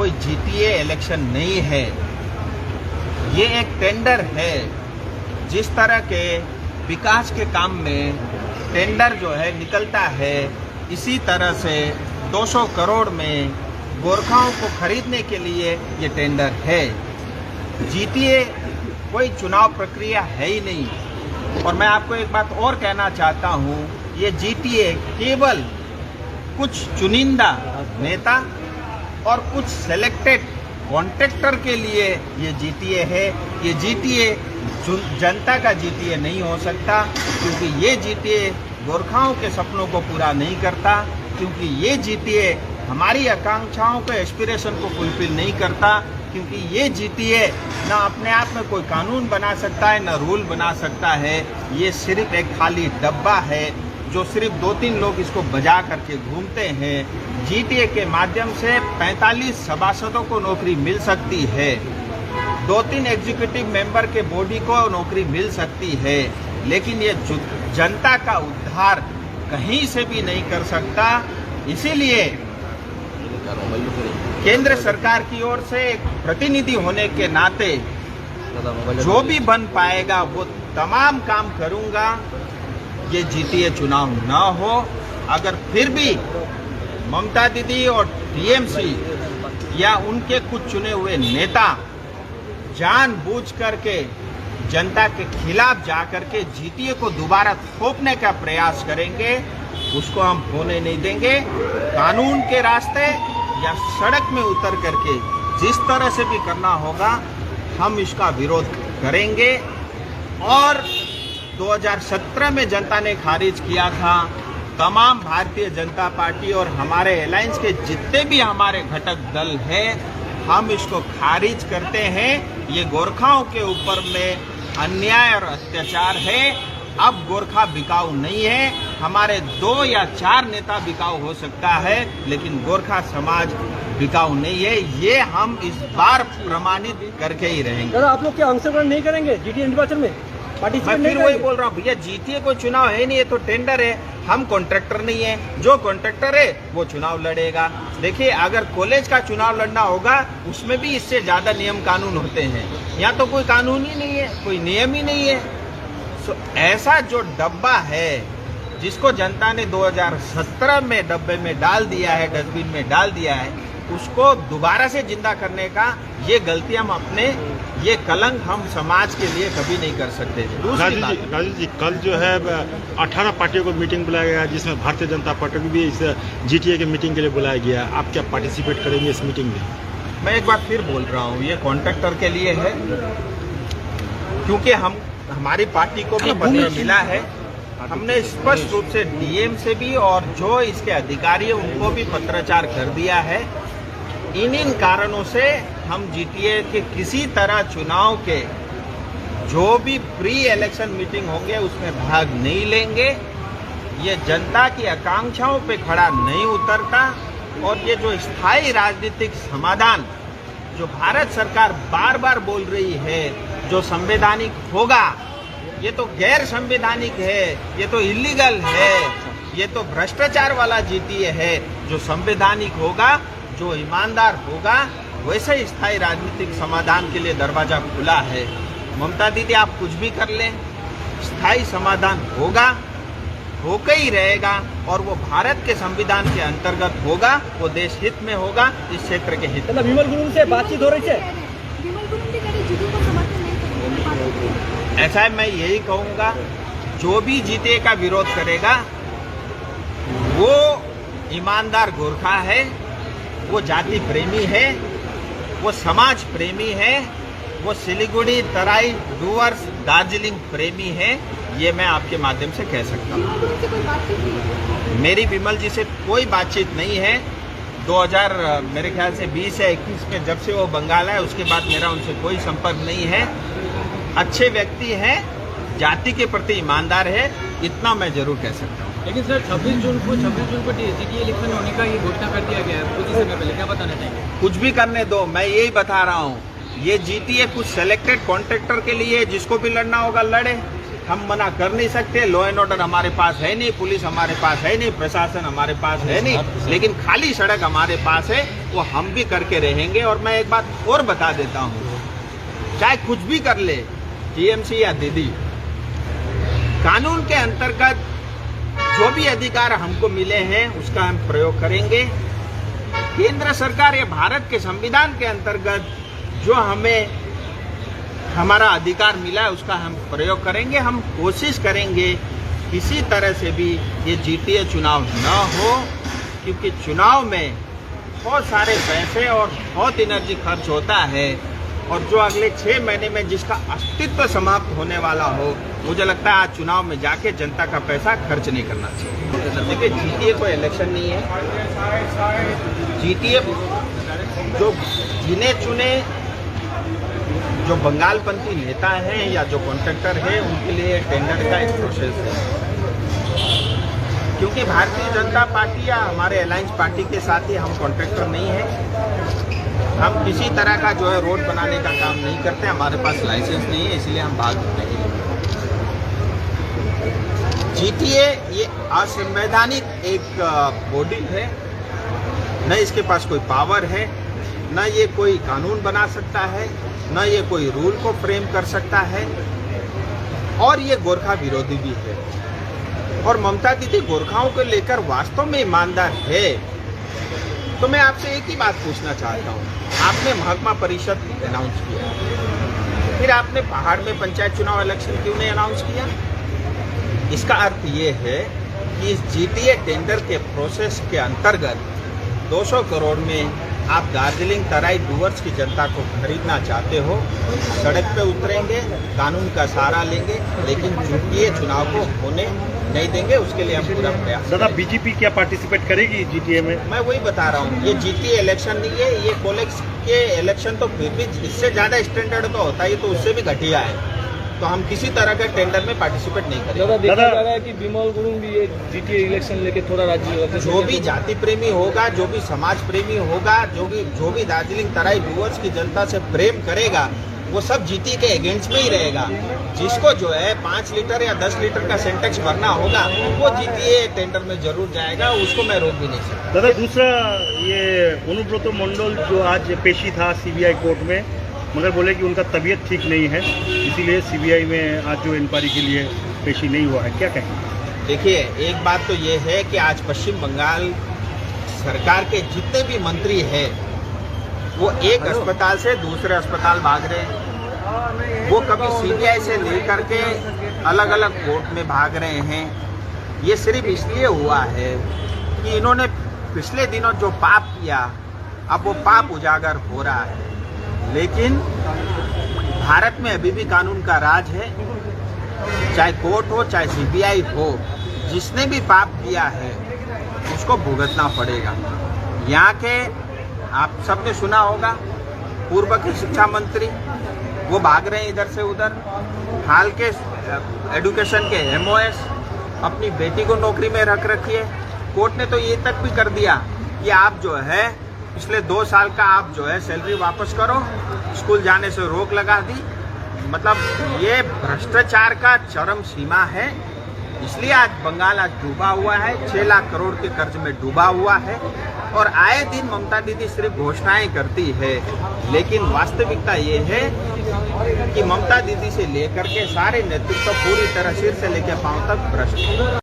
कोई GTA election नहीं है, ये एक टेंडर है। जिस तरह के विकास के काम में टेंडर जो है निकलता है, इसी तरह से 200 करोड़ में गोरखाओं को खरीदने के लिए ये टेंडर है। जीटीए कोई चुनाव प्रक्रिया है ही नहीं। और मैं आपको एक बात और कहना चाहता हूँ, ये जीटीए केवल कुछ चुनिंदा नेता और कुछ सेलेक्टेड कॉन्ट्रैक्टर के लिए ये जीटीए है। ये जीटीए जनता का जीटीए नहीं हो सकता, क्योंकि ये जीटीए गोरखाओं के सपनों को पूरा नहीं करता, क्योंकि ये जीटीए हमारी आकांक्षाओं के एस्पिरेशन को फुलफिल नहीं करता, क्योंकि ये जीटीए ना अपने आप में कोई कानून बना सकता है, ना रूल बना सकता है। ये सिर्फ एक खाली डब्बा है जो सिर्फ 2-3 लोग इसको बजा करके घूमते हैं। जीटीए के माध्यम से 45 सभासदों को नौकरी मिल सकती है, 2-3 एग्जीक्यूटिव मेंबर के बॉडी को नौकरी मिल सकती है, लेकिन ये जनता का उद्धार कहीं से भी नहीं कर सकता। इसीलिए केंद्र सरकार की ओर से एक प्रतिनिधि होने के नाते जो भी बन पाएगा वो तमाम काम करूंगा, ये जीटीए चुनाव न हो। अगर फिर भी ममता दीदी और टीएमसी या उनके कुछ चुने हुए नेता जानबूझ करके जनता के खिलाफ जाकर के जीटीए को दोबारा थोपने का प्रयास करेंगे, उसको हम होने नहीं देंगे। कानून के रास्ते या सड़क में उतर करके जिस तरह से भी करना होगा हम इसका विरोध करेंगे। और 2017 में जनता ने खारिज किया था। तमाम भारतीय जनता पार्टी और हमारे अलायंस के जितने भी हमारे घटक दल हैं, हम इसको खारिज करते हैं। ये गोरखाओं के ऊपर में अन्याय और अत्याचार है। अब गोरखा बिकाऊ नहीं है। हमारे 2 या 4 नेता बिकाऊ हो सकता है, लेकिन गोरखा समाज बिकाऊ नहीं है। ये हम इस बार प्रमाणित करके ही रहेंगे। आप लोग क्या अंशग्रहण नहीं करेंगे जीटीए निर्वाचन में? मैं फिर वही बोल रहा हूँ भैया, जीटीए कोई चुनाव है नहीं, ये तो टेंडर है। हम कॉन्ट्रैक्टर नहीं है। जो कॉन्ट्रैक्टर है वो चुनाव लड़ेगा। देखिए, अगर कॉलेज का चुनाव लड़ना होगा उसमें भी इससे ज्यादा नियम कानून होते हैं। यहाँ तो कोई कानून ही नहीं है, कोई नियम ही नहीं है। ऐसा जो डब्बा है जिसको जनता ने 2017 में डब्बे में डाल दिया है, डस्टबिन में डाल दिया है, उसको दोबारा से जिंदा करने का ये गलती हम अपने, ये कलंक हम समाज के लिए कभी नहीं कर सकते। राजीव जी, कल जो है 18 पार्टियों को मीटिंग बुलाया गया, जिसमें भारतीय जनता पार्टी को भी इस जीटीए की मीटिंग के लिए बुलाया गया। आप क्या पार्टिसिपेट करेंगे इस मीटिंग में? मैं एक बार फिर बोल रहा हूँ, ये कॉन्ट्रैक्टर के लिए है, क्योंकि हमारी पार्टी को भी पत्र मिला है। हमने स्पष्ट रूप से डीएम से भी और जो इसके अधिकारी है उनको भी पत्राचार कर दिया है। इन कारणों से हम जीटीए के किसी तरह चुनाव के जो भी प्री इलेक्शन मीटिंग होंगे उसमें भाग नहीं लेंगे। ये जनता की आकांक्षाओं पे खड़ा नहीं उतरता। और ये जो स्थायी राजनीतिक समाधान जो भारत सरकार बार बार बोल रही है, जो संवैधानिक होगा, ये तो गैर संवैधानिक है, ये तो इलीगल है, ये तो भ्रष्टाचार वाला जीटीए है। जो संवैधानिक होगा, जो ईमानदार होगा, वैसे ही स्थायी राजनीतिक समाधान के लिए दरवाजा खुला है। ममता दीदी, आप कुछ भी कर लें, स्थायी समाधान होगा, होकर ही रहेगा, और वो भारत के संविधान के अंतर्गत होगा, वो देश हित में होगा, इस क्षेत्र के हित में। विमल गुरुंग से बातचीत हो रही है? ऐसा है, मैं यही कहूंगा, जो भी जीटीए का विरोध करेगा वो ईमानदार गोरखा है, वो जाति प्रेमी है, वो समाज प्रेमी है, वो सिलीगुड़ी, तराई, डुवर्स, दार्जिलिंग प्रेमी है। ये मैं आपके माध्यम से कह सकता हूँ। मेरी विमल जी से कोई बातचीत नहीं है। 2000 मेरे ख्याल से 20 या 21 में जब से वो बंगाल है, उसके बाद मेरा उनसे कोई संपर्क नहीं है। अच्छे व्यक्ति हैं, जाति के प्रति ईमानदार है, इतना मैं जरूर कह सकता हूँ। लेकिन सर 26 जून को जीटीए इलेक्शन होने का ये घोषणा कर दिया गया है, कुछ ही समय पहले, क्या बताना चाहेंगे? कुछ भी करने दो, मैं यही बता रहा हूँ। ये जीटीए कुछ सेलेक्टेड कॉन्ट्रैक्टर के लिए, जिसको भी लड़ना होगा लड़े, हम मना कर नहीं सकते। लॉ एंड ऑर्डर हमारे पास है नहीं, पुलिस हमारे पास है नहीं, प्रशासन हमारे पास है नहीं, लेकिन खाली सड़क हमारे पास है, वो हम भी करके रहेंगे। और मैं एक बात और बता देता हूँ, चाहे कुछ भी कर ले टीएमसी या दीदी, कानून के अंतर्गत जो भी अधिकार हमको मिले हैं उसका हम प्रयोग करेंगे। केंद्र सरकार या भारत के संविधान के अंतर्गत जो हमें हमारा अधिकार मिला है उसका हम प्रयोग करेंगे। हम कोशिश करेंगे किसी तरह से भी ये जीटीए चुनाव न हो, क्योंकि चुनाव में बहुत सारे पैसे और बहुत एनर्जी खर्च होता है, और जो अगले 6 महीने में जिसका अस्तित्व समाप्त होने वाला हो, मुझे लगता है आज चुनाव में जाके जनता का पैसा खर्च नहीं करना चाहिए। देखिए, जीटीए कोई इलेक्शन नहीं है। जीटीए जो गिने चुने जो बंगालपंथी नेता हैं या जो कॉन्ट्रैक्टर हैं उनके लिए टेंडर का एक प्रोसेस है। क्योंकि भारतीय जनता पार्टी या हमारे अलायंस पार्टी के साथ ही हम कॉन्ट्रैक्टर नहीं हैं। हम किसी तरह का जो है रोड बनाने का काम नहीं करते, हमारे पास लाइसेंस नहीं है, इसलिए हम भाग नहीं लेते। जीटीए ये असंवैधानिक एक बॉडी है, न इसके पास कोई पावर है, न ये कोई कानून बना सकता है, न ये कोई रूल को फ्रेम कर सकता है, और ये गोरखा विरोधी भी है। और ममता दीदी गोरखाओं को लेकर वास्तव में ईमानदार है, तो मैं आपसे एक ही बात पूछना चाहता हूँ। आपने महकमा परिषद अनाउंस किया, फिर आपने पहाड़ में पंचायत चुनाव इलेक्शन क्यों नहीं अनाउंस किया? इसका अर्थ ये है कि इस जीटीए टेंडर के प्रोसेस के अंतर्गत 200 करोड़ में आप दार्जिलिंग तराई डूवर्स की जनता को खरीदना चाहते हो, सड़क पे उतरेंगे, कानून का सहारा लेंगे, लेकिन जीटीए चुनाव को होने नहीं देंगे। उसके लिए हम पूरा प्रयास। दादा, बीजेपी क्या पार्टिसिपेट करेगी जीटीए में? मैं वही बता रहा हूँ, ये जीटीए इलेक्शन नहीं है, ये कोलेक्स के इलेक्शन तो फिर भी इससे ज़्यादा स्टैंडर्ड तो होता है, तो उससे भी घटिया है। तो हम किसी तरह के टेंडर में पार्टिसिपेट नहीं करेंगे। दादा, देखा जा रहा है कि बिमल गुरुंग भी ये जीटीए इलेक्शन लेके थोड़ा राज्य जो भी जाति प्रेमी होगा, जो भी समाज प्रेमी होगा, जो भी दार्जिलिंग तराई डूवर्स की जनता से प्रेम करेगा, वो सब जीटीए के अगेंस्ट में ही रहेगा। जिसको जो है 5 लीटर या 10 लीटर का सेंटेक्स भरना होगा, वो जीटीए टेंडर में जरूर जाएगा, उसको मैं रोक भी नहीं सकता। दादा, दूसरा ये अनुब्रत मंडल जो आज पेशी था सीबीआई कोर्ट में, मगर बोले कि उनका तबीयत ठीक नहीं है, इसीलिए सीबीआई में आज जो इंक्वायरी के लिए पेशी नहीं हुआ है, क्या कहेंगे? देखिए, एक बात तो ये है कि आज पश्चिम बंगाल सरकार के जितने भी मंत्री हैं, वो एक अस्पताल से दूसरे अस्पताल भाग रहे हैं। वो कभी सीबीआई से लेकर के अलग अलग कोर्ट में भाग रहे हैं। ये सिर्फ इसलिए हुआ है कि इन्होंने पिछले दिनों जो पाप किया, अब वो पाप उजागर हो रहा है। लेकिन भारत में अभी भी कानून का राज है, चाहे कोर्ट हो चाहे सीबीआई हो, जिसने भी पाप किया है उसको भुगतना पड़ेगा। यहाँ के आप सबने सुना होगा, पूर्व के शिक्षा मंत्री वो भाग रहे हैं इधर से उधर। हाल के एजुकेशन के एमओएस अपनी बेटी को नौकरी में रख रखी है। कोर्ट ने तो ये तक भी कर दिया कि आप जो है पिछले 2 साल का आप जो है सैलरी वापस करो, स्कूल जाने से रोक लगा दी। मतलब ये भ्रष्टाचार का चरम सीमा है। इसलिए आज बंगाल आज डूबा हुआ है, 6 लाख करोड़ के कर्ज में डूबा हुआ है। और आए दिन ममता दीदी सिर्फ घोषणाएं करती है, लेकिन वास्तविकता ये है कि ममता दीदी से लेकर के सारे नेतृत्व पूरी तरह सिर से लेकर पांव तक भ्रष्ट है।